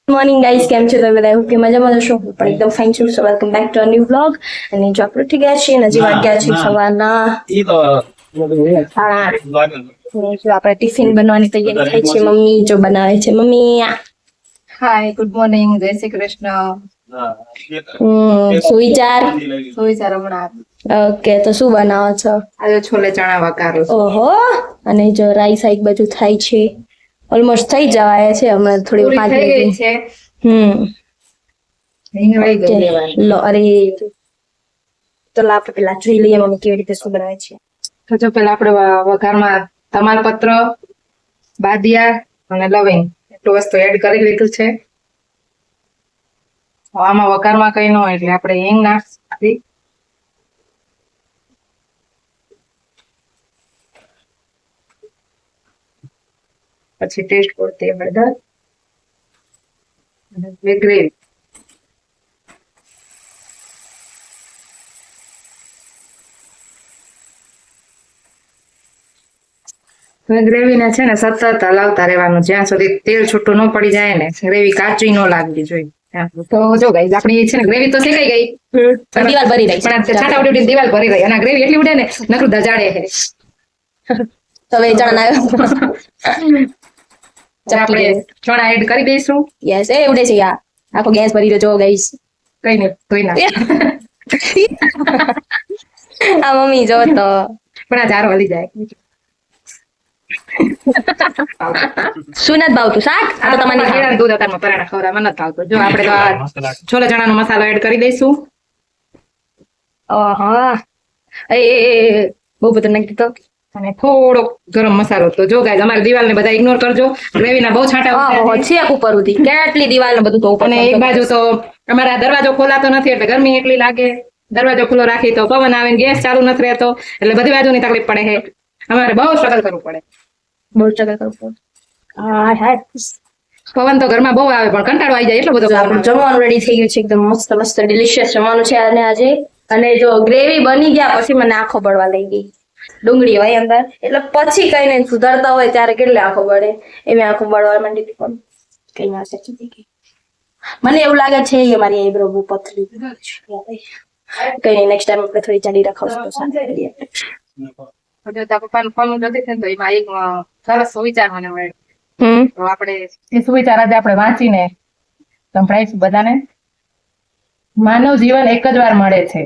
Morning guys, કેમ છો તમે બધા? હું કે મજામાં હશો. હું પણ એકદમ ફાઇન છું. સો welcome back to a new vlog. અને જો આપણે ઉઠી ગયા છીએ, હજી વાગ્યા છે સવારના 8:30. જો આપણે ટિફિન બનવાની તૈયારી થાય છે. મમ્મી જો બનાવે છે. મમ્મી હાય, ગુડ મોર્નિંગ, જય શ્રી કૃષ્ણ. સુવિચાર હમણાં ઓકે, તો શું બનાવો છો? આજે છોલે ચણા વઘારું છું. ઓહો, અને જો રાઈસ એક બાજુ થાય છે. ઓલમોસ્ટ થઈ જવાય છે હમણાં થોડી પૂરી થઈ ગઈ છે. હિંગ રહી ગઈ લેવાની. લો અરે તો આપણે પેલા જોઈ લઈએ મમ્મી કેવી રીતે શું બનાવે છે. તો જો પેલા આપણે વઘારમાં તમાલપત્ર, બાદિયા અને લવિંગ એટલું વસ્તુ એડ કરી લીધું છે. આમાં વઘારમાં કઈ ન હોય એટલે આપણે હિંગ નાખી, પછી ટેસ્ટ પૂરતી હળદર અને ગ્રેવી. ગ્રેવી ને છે ને સતત હલાવતા રહેવાનું જ્યાં સુધી તેલ છૂટું ન પડી જાય ને, ગ્રેવી કાચી ન લાગવી જોઈએ. તો જો ગાઈસ આપણી છે ને ગ્રેવી તો શેકાઈ ગઈ, દિવાલ ભરી રહી પણ છાટા ઉડી દિવાલ ભરી ગઈ અને ગ્રેવી એટલી ઉડે ને નકરું દજાડે છે. તો હવે ચણા આપણે ચણા એડ કરી દઈશું. યસ, એ ઉડે છે યાર, આખો ગેસ ભરી રહ્યો છો ગાઈસ. કઈ નહીં, ધોઈ નાખ. આ મમ્મી જો તો પણ આ જારો હલી જાય. શું નથી ભાવતું શાક? આ તો તમારે કેળાનું દૂધ અત્યારમાં પરાઠા ખવડાવવા મને નથી ભાવતું. જો આપણે તો આ છોલે ચણાનો મસાલો એડ કરી દઈશું. એ બહુ બધું નાખી દીધો. અને થોડો ગરમ મસાલો. તો જો ગાઈસ અમારી દિવાલ ને બધા ઇગ્નોર કરજો, ગ્રેવીના બહુ છાંટા છેક ઉપર ઉધી કેટલી દિવાલ ને બધું તો ઉપર. અને એક બાજુ તો અમારા દરવાજો ખોલાતો નથી એટલે ગરમી એટલી લાગે. દરવાજો ખુલ્લો રાખી તો પવન આવે, ગેસ ચાલુ નથી રહેતો એટલે બધી બાજુની તકલીફ પડે છે. અમારે બહુ સ્ટ્રગલ કરવું પડે. બહુ સ્ટ્રગલ કરવું પડે. પવન તો ઘરમાં બહુ આવે પણ કંટાળો આવી જાય એટલો બધો. આપણું જમવાનું રેડી થઈ ગયું છે, એકદમ મસ્ત મસ્ત ડિલિશિયસ જમવાનું છે આજે. અને જો ગ્રેવી બની ગયા પછી મને આંખો બળવા લઈ ગઈ. ડુંગળી હોય અંદર એટલે પછી કઈ નહીં, સુધારતા હોય ત્યારે કેટલે આંખો બળે. એમ આંખો બળવા માંડી હતી પણ કઈ ના થઈ ગઈ. મને એવું લાગે છે કે મારી આઈબ્રો બહુ પતલી કઈ નહીં, નેક્સ્ટ ટાઈમ આપણે થોડી જાડી રખાવશું તો સારું કરીએ. પપ્પાનો ફોન જોતી છે તો એમાં એક સરસ સુવિચાર મને મળ્યો. તો આપણે એ સુવિચાર આજે આપણે વાંચીને સંભળાઈશું બધાને. માનવ જીવન એક જ વાર મળે છે.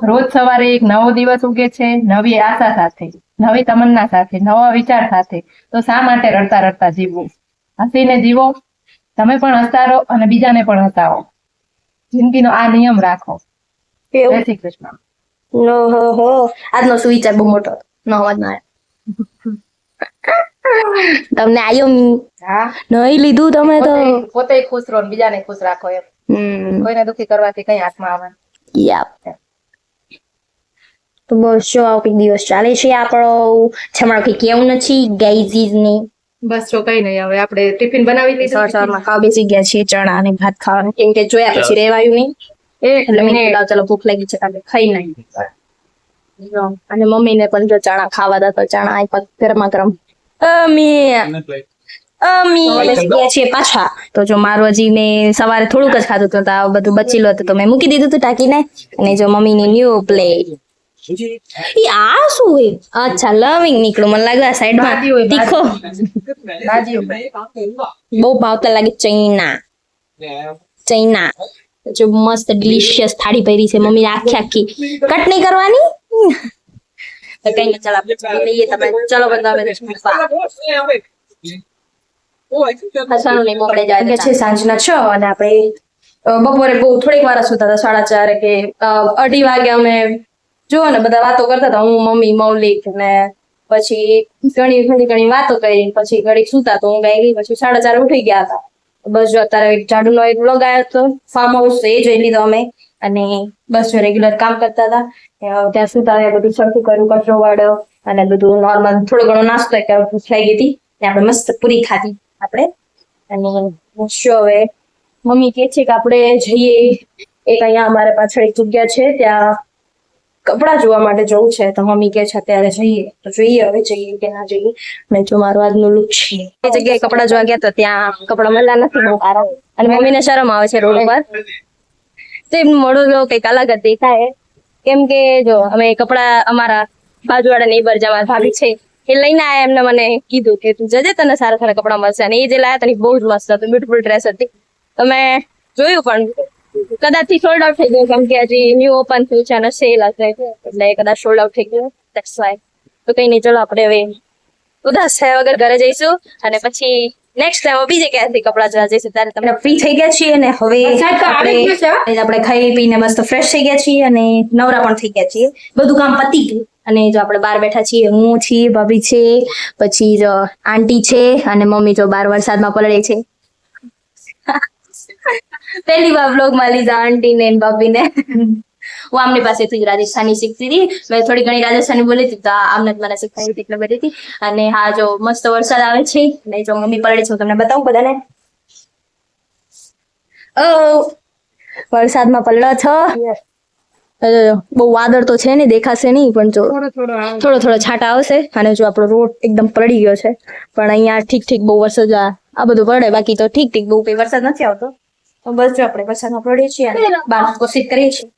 રોજ સવારે એક નવો દિવસ ઉગે છે, નવી આશા સાથે, નવી તમન્ના સાથે, નવા વિચાર સાથે. તો શા માટે રડતા રડતા જીવવું? હસીને જીવો. તમે પણ હસતા રહો અને બીજાને પણ હસાવો. જિંદગીનો આ નિયમ રાખો. જય શ્રી કૃષ્ણ. આજનો સુવિચાર બહુ મોટો નો અવાજ ના તમને આયો? હા, નહીં લીધું તમે તો. પોતે ખુશ રહો, બીજાને ખુશ રાખો એમ. કોઈને દુખી કરવાથી કઈ હાથમાં આવે. તો બસ જો આવો કઈ દિવસ ચાલે છે આપણો. છમણો કઈ કેવું નથી ગાઈઝીસ ને. બસ જો કઈ નહીં, હવે આપણે ટિફિન બનાવી લીધું. સવારમાં ખાવા બેસી ગયા છીએ ચણા અને ભાત ખાવાનું, કેમ કે જોયા પછી રેવાયું નહીં. એટલે મેં કીધું ચાલો ભૂખ લાગી છે આપણે ખાઈ નહીં. અને મમ્મીને પણ જો ચણા ખાવા દા તો ચણા આપ્યા ગરમા ગરમ. અમે બેસી ગયા છીએ પાછા. તો જો મારું હજી ને સવારે થોડુંક જ ખાધું હતું તો આ બધું બચેલું હતું તો મેં મૂકી દીધું હતું ટાંકીને. અને જો મમ્મીની ન્યુ પ્લેટ. આ શું હોય? અચ્છા, લવિંગ નીકળું. મને લાગે આ સાઈડમાં તીખો બહુ ભાવતા લાગે. ચૈના જો મસ્ત ડિલિશિયસ થાળી ભરી છે મમ્મી આખી આખી. કટ નહીં કરવાની તો કઈ નહીં. ચાલો આપણે લઈએ. તમે ચલો બધા છે સાંજના 6 અને આપણે બપોરે બહુ થોડીક વાર સુતા હતા, 4:30 કે 2:30 વાગે અમે જો ને બધા વાતો કરતા હતા, હું, મમ્મી, મૌલિક ને પછી ઘણી વાતો કરી. પછી ઘડીક સુતા તો હું ગાઈ ગઈ. પછી 4:30 ઉઠી ગયા હતા. બસ જો અત્યારે ઝાડુનો એક વ્લોગ આવ્યો હતો ફાર્મ હાઉસ, એ જોઈ લીધો અમે. અને બસ જો રેગ્યુલર કામ કરતા હતા ત્યાં સુતા બધું સરખું કર્યું, કચરો વાળ્યો અને બધું નોર્મલ થોડો ઘણો નાસ્તો ભૂખ લાગી હતી ને આપણે મસ્ત પૂરી ખાધી આપણે. અને શું હવે મમ્મી કે છે કે આપણે જઈએ એક અહીંયા અમારે પાછળ એક જગ્યા છે ત્યાં કપડાં જોવા માટે જવું છે તો મમ્મી કે છે અત્યારે જઈએ તો જોઈએ હવે જઈએ કે ના જઈએ. અને જો મારું આજનું લુક છે એ જગ્યાએ કપડાં જોવા ગયા તો ત્યાં કપડાં મળ્યા નથી બહુ સારા અને મમ્મીને શરમ આવે છે રોડ ઉપર તો એમનું મોઢું જો કંઈક અલગ જ દેખાય કેમ કે જો અમે કપડાં અમારા બાજુવાળા નેબર જે અમારા ભાભી છે એ લઈને આયા એમને મને કીધું કે તું જજે તને સારા સારા કપડાં મળશે અને એ જે લાયા હતા બહુ જ મસ્ત હતું બ્યુટીફુલ ડ્રેસ હતી તો મેં જોયું પણ કદાચ થી સોલ્ડ આઉટ થઈ ગયું કેમ કે હજી ન્યુ ઓપન થયું છે અને સેલ હશે એટલે કદાચ સોલ્ડ આઉટ થઈ ગયું ધેટ્સ વાય તો કઈ નહીં ચલો આપણે હવે ઉદાસ થયા વગર ઘરે જઈશું અને પછી નેક્સ્ટ ટાઈમ બીજે ક્યાંથી કપડાં જોવા જઈશું ત્યારે તમને ફ્રી થઈ ગયા છીએ અને હવે આપણે ખાઈ પીને મસ્ત ફ્રેશ થઈ ગયા છીએ અને નવરા પણ થઈ ગયા છીએ બધું કામ પતી ગયું અને જો આપણે બહાર બેઠા છીએ હું છીએ ભાભી છે પછી જો આંટી છે અને મમ્મી જો બહાર વરસાદમાં પલળે છે પહેલી વાર બ્લોગમાં લીધા આંટી ને ભાભી ને હું આમની પાસેથી જ રાજસ્થાની શીખતી હતી મેં થોડી ઘણી રાજસ્થાની બોલી હતી તો આમને જ મને શીખવાડી હતી એટલે બધી હતી અને હા જો મસ્ત વરસાદ આવે છે ને જો મમ્મી પલળે છે હું તમને બતાવું બધાને વરસાદમાં પલળો છો બહુ વાદળ તો છે ને દેખાશે નહીં પણ જો થોડો થોડો છાંટા આવશે અને જો આપણો રોડ એકદમ પલળી ગયો છે પણ અહીંયા ઠીક ઠીક બહુ વરસાદ આ બધું પડે બાકી તો ઠીક ઠીક બહુ કઈ વરસાદ નથી આવતો તો બસ જો આપણે વરસાદમાં પડીએ છીએ અને બહાર કોશિશ કરીએ છીએ